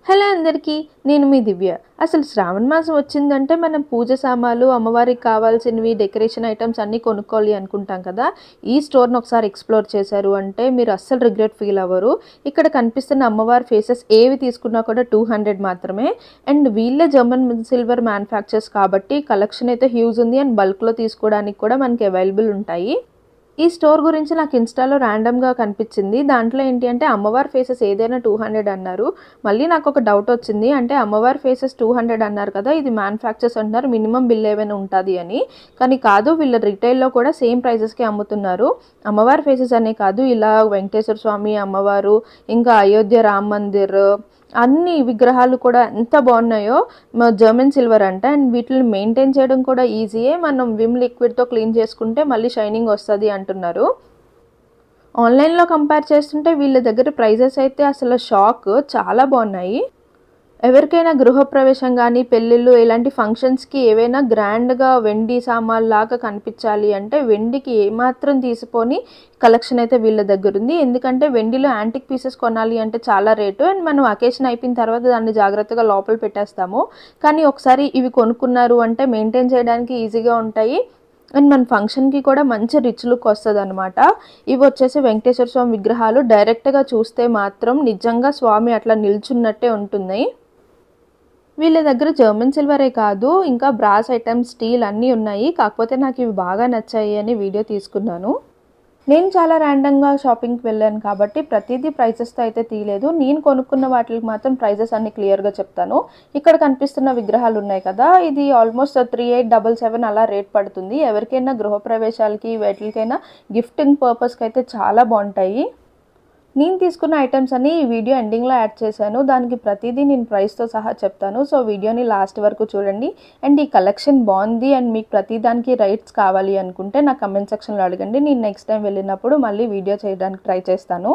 Hello అందరికీ, నేను మీ దివ్య. అసలు శ్రావణ మాసం వచ్చిందంటే మనం పూజ సామాన్లు, అమ్మవారికి కావాల్సినవి, డెకరేషన్ ఐటమ్స్ అన్నీ కొనుక్కోవాలి అనుకుంటాం కదా. ఈ స్టోర్‌ని ఒకసారి ఎక్స్‌ప్లోర్ చేశారు అంటే మీరు అస్సలు రిగ్రెట్ ఫీల్ అవ్వరు. ఇక్కడ కనిపిస్తున్న అమ్మవారి ఫేసెస్ ఏవి తీసుకున్నా కూడా 200 మాత్రమే. అండ్ వీళ్ళే జర్మన్ సిల్వర్ మ్యానుఫ్యాక్చర్స్ కాబట్టి కలెక్షన్ అయితే హ్యూజ్ ఉంది. అండ్ బల్క్‌లో తీసుకోవడానికి కూడా మనకి అవైలబుల్ ఉంటాయి. ఈ స్టోర్ గురించి నాకు ఇన్‌స్టాలో ర్యాండమ్‌గా కనిపించింది. దాంట్లో ఏంటి అంటే అమ్మవారి ఫేసెస్ ఏదైనా 200 అన్నారు. మళ్ళీ నాకొక డౌట్ వచ్చింది. అంటే అమ్మవారి ఫేసెస్ 200 అన్నారు కదా, ఇది మ్యానుఫ్యాక్చర్స్ అంటున్నారు, మినిమమ్ బిల్ ఏమైనా ఉంటది అని. కానీ కాదు, వీళ్ళ రిటైల్‌లో కూడా సేమ్ ప్రైజెస్‌కే అమ్ముతున్నారు. అమ్మవారి ఫేసెస్ అనే కాదు, ఇలా వెంకటేశ్వర స్వామి, అమ్మవారు, ఇంకా అయోధ్య రామ మందిర్, అన్ని విగ్రహాలు కూడా ఎంత బాగున్నాయో. జర్మన్ సిల్వర్ అంట. అండ్ వీటిని మెయింటైన్ చేయడం కూడా ఈజీయే. మనం విమ్ లిక్విడ్తో క్లీన్ చేసుకుంటే మళ్ళీ షైనింగ్ వస్తుంది అంటున్నారు. ఆన్లైన్లో కంపేర్ చేస్తుంటే వీళ్ళ దగ్గర ప్రైజెస్ అయితే అసలు షాక్, చాలా బాగున్నాయి. ఎవరికైనా గృహప్రవేశం కానీ, పెళ్ళిళ్ళు, ఇలాంటి ఫంక్షన్స్కి ఏవైనా గ్రాండ్గా వెండి సామాన్లాగా కనిపించాలి అంటే వెండికి ఏమాత్రం తీసిపోని కలెక్షన్ అయితే వీళ్ళ దగ్గర ఉంది. ఎందుకంటే వెండిలో యాంటిక్ పీసెస్ కొనాలి అంటే చాలా రేటు. అండ్ మనం అకేషన్ అయిపోయిన తర్వాత దాన్ని జాగ్రత్తగా లోపల పెట్టేస్తాము. కానీ ఒకసారి ఇవి కొనుక్కున్నారు అంటే మెయింటైన్ చేయడానికి ఈజీగా ఉంటాయి. అండ్ మన ఫంక్షన్కి కూడా మంచి రిచ్ లుక్ వస్తుంది అనమాట. ఇవి వచ్చేసి వెంకటేశ్వర స్వామి విగ్రహాలు. డైరెక్ట్గా చూస్తే మాత్రం నిజంగా స్వామి అట్లా నిల్చున్నట్టే ఉంటుంది. వీళ్ళ దగ్గర జర్మన్ సిల్వరే కాదు, ఇంకా బ్రాస్ ఐటమ్స్, స్టీల్ అన్నీ ఉన్నాయి. కాకపోతే నాకు ఇవి బాగా నచ్చాయి అని వీడియో తీసుకున్నాను. నేను చాలా ర్యాండమ్గా షాపింగ్కి వెళ్ళాను కాబట్టి ప్రతిదీ ప్రైజెస్తో అయితే తీయలేదు. నేను కొనుక్కున్న వాటికి మాత్రం ప్రైజెస్ అన్ని క్లియర్గా చెప్తాను. ఇక్కడ కనిపిస్తున్న విగ్రహాలు ఉన్నాయి కదా, ఇది ఆల్మోస్ట్ 3877 అలా రేట్ పడుతుంది. ఎవరికైనా గృహప్రవేశాలకి, వాటికైనా గిఫ్టింగ్ పర్పస్కి అయితే చాలా బాగుంటాయి. నేను తీసుకున్న ఐటమ్స్ అన్ని ఈ వీడియో ఎండింగ్లో యాడ్ చేశాను. దానికి ప్రతిదీ నేను ప్రైస్తో సహా చెప్తాను. సో వీడియోని లాస్ట్ వరకు చూడండి. అండ్ ఈ కలెక్షన్ బాగుంది అండ్ మీకు ప్రతిదానికి రైట్స్ కావాలి అనుకుంటే నా కమెంట్ సెక్షన్లో అడగండి. నేను నెక్స్ట్ టైం వెళ్ళినప్పుడు మళ్ళీ వీడియో చేయడానికి ట్రై చేస్తాను.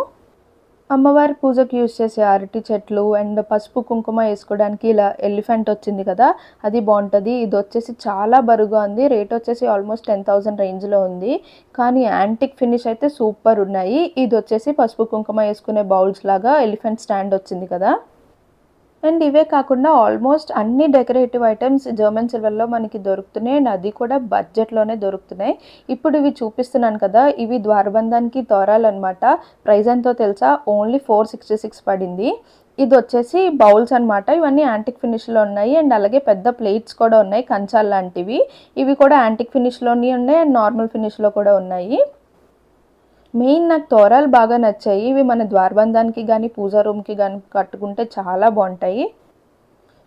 అమ్మవారి పూజకు యూజ్ చేసే అరటి చెట్లు అండ్ పసుపు కుంకుమ వేసుకోవడానికి ఇలా ఎలిఫెంట్ వచ్చింది కదా, అది బాగుంటుంది. ఇది వచ్చేసి చాలా బరువుగా ఉంది. రేట్ వచ్చేసి ఆల్మోస్ట్ 10,000 రేంజ్లో ఉంది. కానీ యాంటిక్ ఫినిష్ అయితే సూపర్ ఉన్నాయి. ఇది వచ్చేసి పసుపు కుంకుమ వేసుకునే బౌల్స్ లాగా ఎలిఫెంట్ స్టాండ్ వచ్చింది కదా. అండ్ ఇవే కాకుండా ఆల్మోస్ట్ అన్ని డెకరేటివ్ ఐటమ్స్ జర్మన్ సిల్వర్లో మనకి దొరుకుతున్నాయి. అండ్ అది కూడా బడ్జెట్లోనే దొరుకుతున్నాయి. ఇప్పుడు ఇవి చూపిస్తున్నాను కదా, ఇవి ద్వారబంధానికి తోరాలు అనమాట. ప్రైస్ ఎంతో తెలుసా? ఓన్లీ 466 పడింది. ఇది వచ్చేసి బౌల్స్ అనమాట. ఇవన్నీ యాంటిక్ ఫినిష్లో ఉన్నాయి. అండ్ అలాగే పెద్ద ప్లేట్స్ కూడా ఉన్నాయి, కంచాలు లాంటివి. ఇవి కూడా యాంటిక్ ఫినిష్లోనే ఉన్నాయి అండ్ నార్మల్ ఫినిష్లో కూడా ఉన్నాయి. మెయిన్ నాకు తోరాలు బాగా నచ్చాయి. ఇవి మన ద్వారబంధానికి కానీ, పూజా రూమ్కి కానీ కట్టుకుంటే చాలా బాగుంటాయి.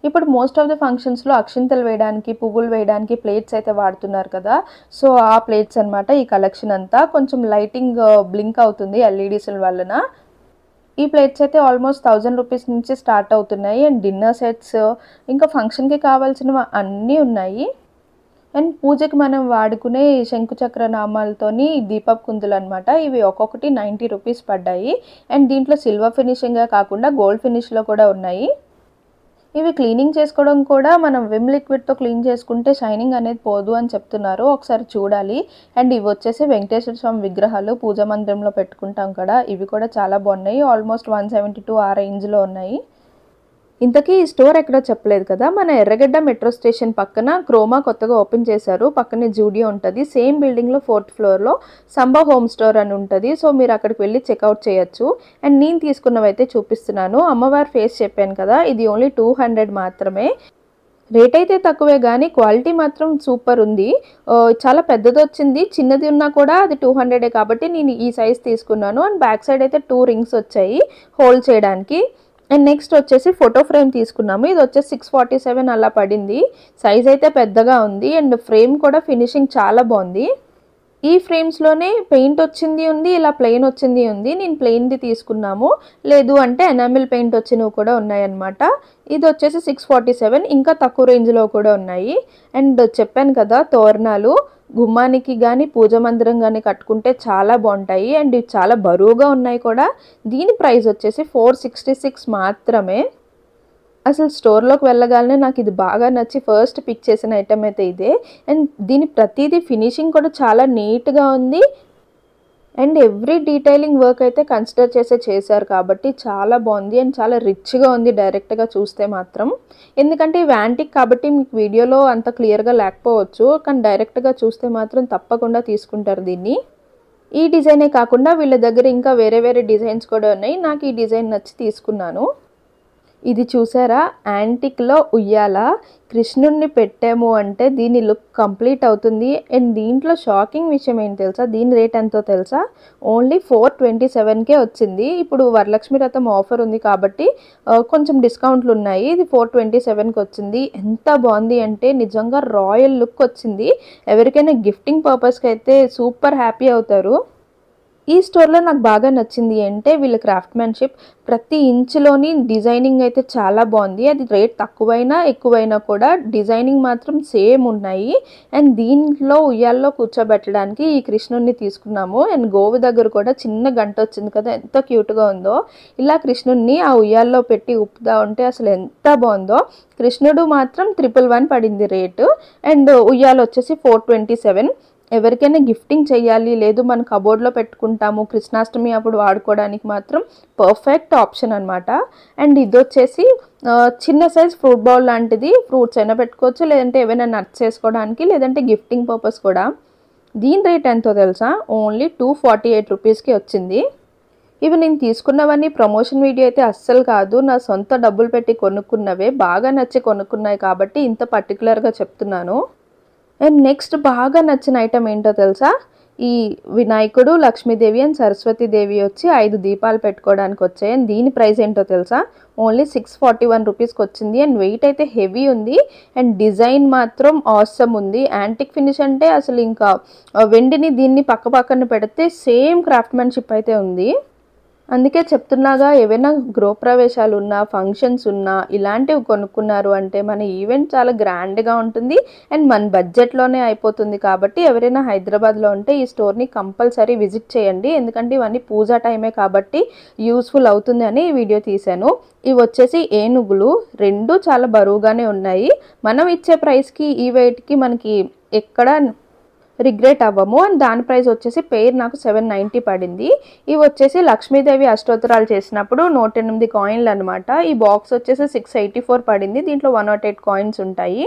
ఇప్పుడు మోస్ట్ ఆఫ్ ద ఫంక్షన్స్లో అక్షింతలు వేయడానికి, పువ్వులు వేయడానికి ప్లేట్స్ అయితే వాడుతున్నారు కదా. సో ఆ ప్లేట్స్ అనమాట ఈ కలెక్షన్ అంతా. కొంచెం లైటింగ్ బ్లింక్ అవుతుంది ఎల్ఈడీస్ వలన. ఈ ప్లేట్స్ అయితే ఆల్మోస్ట్ 1000 రూపీస్ నుంచి స్టార్ట్ అవుతున్నాయి. అండ్ డిన్నర్ సెట్స్, ఇంకా ఫంక్షన్కి కావాల్సినవి అన్నీ ఉన్నాయి. అండ్ పూజకి మనం వాడుకునే శంకుచక్ర నామాలతోని దీపపు కుందులు అనమాట. ఇవి ఒక్కొక్కటి 90 రూపీస్ పడ్డాయి. అండ్ దీంట్లో సిల్వర్ ఫినిషింగ్గా కాకుండా గోల్డ్ ఫినిష్లో కూడా ఉన్నాయి. ఇవి క్లీనింగ్ చేసుకోవడం కూడా మనం విమ్ లిక్విడ్తో క్లీన్ చేసుకుంటే షైనింగ్ అనేది పోదు అని చెప్తున్నారు. ఒకసారి చూడాలి. అండ్ ఇవి వచ్చేసి వెంకటేశ్వర స్వామి విగ్రహాలు పూజా మందిరంలో పెట్టుకుంటాం కదా, ఇవి కూడా చాలా బాగున్నాయి. ఆల్మోస్ట్ 172 ఆ రేంజ్లో ఉన్నాయి. ఇంతకీ ఈ స్టోర్ ఎక్కడో చెప్పలేదు కదా, మన ఎర్రగడ్డ మెట్రో స్టేషన్ పక్కన క్రోమా కొత్తగా ఓపెన్ చేశారు. పక్కనే జూడియో ఉంటుంది. సేమ్ బిల్డింగ్లో 4th ఫ్లోర్లో సంభవ్ హోమ్ స్టోర్ అని ఉంటుంది. సో మీరు అక్కడికి వెళ్ళి చెక్అవుట్ చేయొచ్చు. అండ్ నేను తీసుకున్నవైతే చూపిస్తున్నాను. అమ్మవారి ఫేస్ చెప్పాను కదా, ఇది ఓన్లీ 200 మాత్రమే. రేట్ అయితే తక్కువే కానీ క్వాలిటీ మాత్రం సూపర్ ఉంది. చాలా పెద్దది వచ్చింది, చిన్నది ఉన్నా కూడా అది 200 కాబట్టి నేను ఈ సైజ్ తీసుకున్నాను. అండ్ బ్యాక్ సైడ్ అయితే 2 రింగ్స్ వచ్చాయి హోల్డ్ చేయడానికి. అండ్ నెక్స్ట్ వచ్చేసి ఫోటో ఫ్రేమ్ తీసుకున్నాము. ఇది వచ్చేసి 647 అలా పడింది. సైజ్ అయితే పెద్దగా ఉంది. అండ్ ఫ్రేమ్ కూడా ఫినిషింగ్ చాలా బాగుంది. ఈ ఫ్రేమ్స్లోనే పెయింట్ వచ్చింది ఉంది, ఇలా ప్లెయిన్ వచ్చింది ఉంది. నేను ప్లెయిన్ది తీసుకున్నాము. లేదు అంటే ఎనామిల్ పెయింట్ వచ్చినవి కూడా ఉన్నాయన్నమాట. ఇది వచ్చేసి 647, ఇంకా తక్కువ రేంజ్లో కూడా ఉన్నాయి. అండ్ చెప్పాను కదా, తోరణాలు గుమ్మానికి కానీ పూజ మందిరం కానీ కట్టుకుంటే చాలా బాగుంటాయి. అండ్ ఇవి చాలా బరువుగా ఉన్నాయి కూడా. దీని ప్రైస్ వచ్చేసి 466 మాత్రమే. అసలు స్టోర్లోకి వెళ్ళగానే నాకు ఇది బాగా నచ్చి ఫస్ట్ పిక్ చేసిన ఐటమ్ అయితే ఇదే. అండ్ దీని ప్రతిదీ ఫినిషింగ్ కూడా చాలా నీట్గా ఉంది. అండ్ ఎవ్రీ డీటెయిలింగ్ వర్క్ అయితే కన్సిడర్ చేశారు కాబట్టి చాలా బాగుంది అండ్ చాలా రిచ్గా ఉంది డైరెక్ట్గా చూస్తే మాత్రం. ఎందుకంటే ఇవి యాంటిక్ కాబట్టి మీకు వీడియోలో అంత క్లియర్గా లేకపోవచ్చు, కానీ డైరెక్ట్గా చూస్తే మాత్రం తప్పకుండా తీసుకుంటారు దీన్ని. ఈ డిజైనే కాకుండా వీళ్ళ దగ్గర ఇంకా వేరే వేరే డిజైన్స్ కూడా ఉన్నాయి. నాకు ఈ డిజైన్ నచ్చి తీసుకున్నాను. ఇది చూసారా, యాంటిక్లో ఉయ్యాల కృష్ణుడిని పెట్టాము అంటే దీని లుక్ కంప్లీట్ అవుతుంది. అండ్ దీంట్లో షాకింగ్ విషయం ఏంటి తెలుసా, దీని రేట్ ఎంతో తెలుసా, ఓన్లీ 427కే వచ్చింది. ఇప్పుడు వరలక్ష్మి వ్రతం ఆఫర్ ఉంది కాబట్టి కొంచెం డిస్కౌంట్లు ఉన్నాయి. ఇది 427కి వచ్చింది. ఎంత బాగుంది అంటే నిజంగా రాయల్ లుక్ వచ్చింది. ఎవరికైనా గిఫ్టింగ్ పర్పస్కి అయితే సూపర్ హ్యాపీ అవుతారు. ఈ స్టోర్లో నాకు బాగా నచ్చింది అంటే వీళ్ళ క్రాఫ్ట్మెన్షిప్, ప్రతి ఇంచులోని డిజైనింగ్ అయితే చాలా బాగుంది. అది రేట్ తక్కువైనా ఎక్కువైనా కూడా డిజైనింగ్ మాత్రం సేమ్ ఉన్నాయి. అండ్ దీంట్లో ఉయ్యాల్లో కూర్చోబెట్టడానికి ఈ కృష్ణుడిని తీసుకున్నాము. అండ్ గోవు దగ్గర కూడా చిన్న గంట వచ్చింది కదా, ఎంత క్యూట్గా ఉందో. ఇలా కృష్ణుడిని ఆ ఉయ్యాల్లో పెట్టి ఉప్పుతా ఉంటే అసలు ఎంత బాగుందో. కృష్ణుడు మాత్రం 111 పడింది రేటు. అండ్ ఉయ్యాలు వచ్చేసి 427. ఎవరికైనా గిఫ్టింగ్ చేయాలి, లేదు మన కబోర్డ్లో పెట్టుకుంటాము కృష్ణాష్టమి అప్పుడు వాడుకోవడానికి మాత్రం పర్ఫెక్ట్ ఆప్షన్ అనమాట. అండ్ ఇది వచ్చేసి చిన్న సైజ్ ఫ్రూట్ బౌల్ లాంటిది, ఫ్రూట్స్ అయినా పెట్టుకోవచ్చు, లేదంటే ఏవైనా నట్స్ చేసుకోవడానికి, లేదంటే గిఫ్టింగ్ పర్పస్ కూడా. దీని రేట్ ఎంతో తెలుసా, ఓన్లీ 248 రూపీస్కి వచ్చింది. ఇవి నేను తీసుకున్నవన్నీ ప్రమోషన్ వీడియో అయితే అస్సలు కాదు, నా సొంత డబ్బులు పెట్టి కొనుక్కున్నవే, బాగా నచ్చి కొనుక్కున్నాయి కాబట్టి ఇంత పర్టికులర్గా చెప్తున్నాను. అండ్ నెక్స్ట్ బాగా నచ్చిన ఐటమ్ ఏంటో తెలుసా, ఈ వినాయకుడు, లక్ష్మీదేవి అండ్ సరస్వతీదేవి వచ్చి 5 దీపాలు పెట్టుకోవడానికి వచ్చాయి. అండ్ దీని ప్రైస్ ఏంటో తెలుసా, ఓన్లీ 641 రూపీస్కి వచ్చింది. అండ్ వెయిట్ అయితే హెవీ ఉంది. అండ్ డిజైన్ మాత్రం ఆసమ్ ఉంది. యాంటిక్ ఫినిష్ అంటే అసలు ఇంకా వెండిని దీన్ని పక్క పక్కన పెడితే సేమ్ క్రాఫ్ట్మెన్షిప్ అయితే ఉంది. అందుకే చెప్తున్నాగా, ఏవైనా గృహప్రవేశాలు ఉన్నా, ఫంక్షన్స్ ఉన్నా ఇలాంటివి కొనుక్కున్నారు అంటే మన ఈవెంట్ చాలా గ్రాండ్గా ఉంటుంది అండ్ మన బడ్జెట్లోనే అయిపోతుంది. కాబట్టి ఎవరైనా హైదరాబాద్లో ఉంటే ఈ స్టోర్ని కంపల్సరీ విజిట్ చేయండి. ఎందుకంటే ఇవన్నీ పూజా టైమే కాబట్టి యూస్ఫుల్ అవుతుంది అని ఈ వీడియో తీశాను. ఇవి వచ్చేసి ఏనుగులు, రెండు చాలా బరువుగానే ఉన్నాయి. మనం ఇచ్చే ప్రైస్కి ఈ వెయిట్కి మనకి ఎక్కడ రిగ్రెట్ అవ్వము. అండ్ దాని ప్రైస్ వచ్చేసి పెయిర్ నాకు 790 పడింది. ఇవి వచ్చేసి లక్ష్మీదేవి అష్టోత్తరాలు చేసినప్పుడు 108 కాయిన్లు అనమాట. ఈ బాక్స్ వచ్చేసి 684 పడింది. దీంట్లో 108 కాయిన్స్ ఉంటాయి.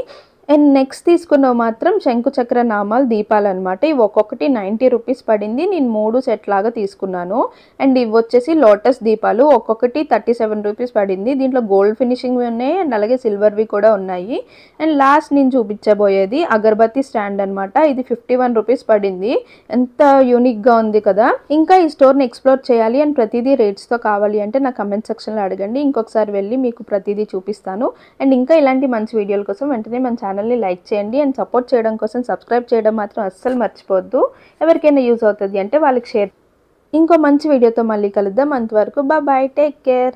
అండ్ నెక్స్ట్ తీసుకున్నవి మాత్రం శంకుచక్ర నామాలు దీపాలు అనమాట. ఇవి ఒక్కొక్కటి 90 రూపీస్ పడింది. నేను 3 సెట్ లాగా తీసుకున్నాను. అండ్ ఇవి వచ్చేసి లోటస్ దీపాలు, ఒక్కొక్కటి 37 రూపీస్ పడింది. దీంట్లో గోల్డ్ ఫినిషింగ్ ఉన్నాయి అండ్ అలాగే సిల్వర్వి కూడా ఉన్నాయి. అండ్ లాస్ట్ నేను చూపించబోయేది అగరబత్తి స్టాండ్ అనమాట. ఇది 51 రూపీస్ పడింది. ఎంత యూనిక్గా ఉంది కదా. ఇంకా ఈ స్టోర్ని ఎక్స్ప్లోర్ చేయాలి అండ్ ప్రతిదీ రేట్స్తో కావాలి అంటే నా కమెంట్ సెక్షన్లో అడగండి, ఇంకొకసారి వెళ్ళి మీకు ప్రతిదీ చూపిస్తాను. అండ్ ఇంకా ఇలాంటి మంచి వీడియోల కోసం వెంటనే మన ఛానల్ని లైక్ చేయండి అండ్ సపోర్ట్ చేయడం కోసం సబ్స్క్రైబ్ చేయడం మాత్రం అస్సలు మర్చిపోవద్దు. ఎవరికైనా యూజ్ అవుతుంది అంటే వాళ్ళకి షేర్. ఇంకో మంచి వీడియోతో మళ్ళీ కలుద్దాం. అంతవరకు బాయ్, టేక్ కేర్.